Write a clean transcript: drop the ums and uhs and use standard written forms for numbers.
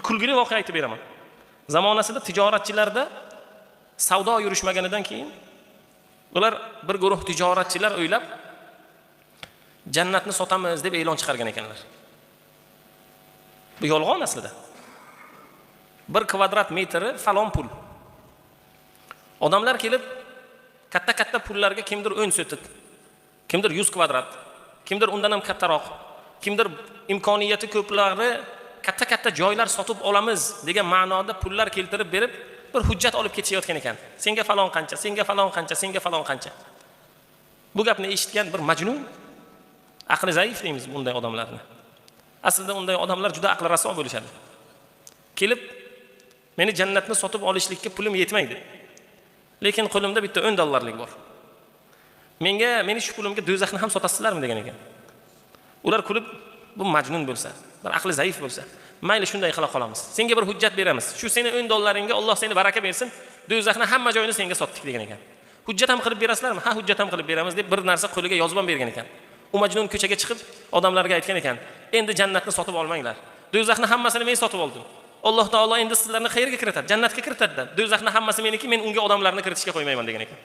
kulgili voqea aytib beraman. Zamonasida tijoratchilarda savdo yurishmaganidan keyin ular bir guruh tijoratchilar o'ylab jannatni sotamiz deb e'lon chiqargan ekanlar. Bu yolg'on aslida. 1 kvadrat metri falon pul. Odamlar kelib katta pullarga kimdir 10 sotik, kimdir 100 kvadrat, kimdir undan ham kattaroq, kimdir imkoniyati ko'plari katta joylar sotib olamiz degan ma'noda pullar keltirib berib bir hujjat olib ketishayotgan ekan. Senga falon qancha, senga falon qancha, senga falon qancha. Bu gapni eshitgan bir majnun, aqli zaif deymiz bunday odamlarni. Aslida unday odamlar juda aqli raso bo'lishadi. Kelib, meni jannatni sotib olishlikka pulim yetmaydi. Lekin qo'limda bitta $10 bor. Meni shu pulimga do'zaxni ham sotasizlarmi degan ekan. Ular kulib, bu majnun bo'lsa, bir aqli zaif bo'lsa, mayli shunday qila qolamiz. Senga bir hujjat beramiz. Shu seni $10 Alloh seni baraka bersin, do'zaxni hamma joyini senga sotdik degan ekan. Hujjat ham qilib berasizlarmi? Ha, hujjat ham qilib beramiz deb bir narsa qo'liga yozib ham bergan ekan. U majnun ko'chaga chiqib odamlarga aytgan ekan, endi jannatni sotib olmanglar. Do'zaxni hammasini men sotib oldim. Alloh taolo endi sizlarni qayerga kiritadi? Jannatga kiritadi. Do'zaxni hammasi meniki, men unga odamlarni kiritishga qo'ymayman degan ekan.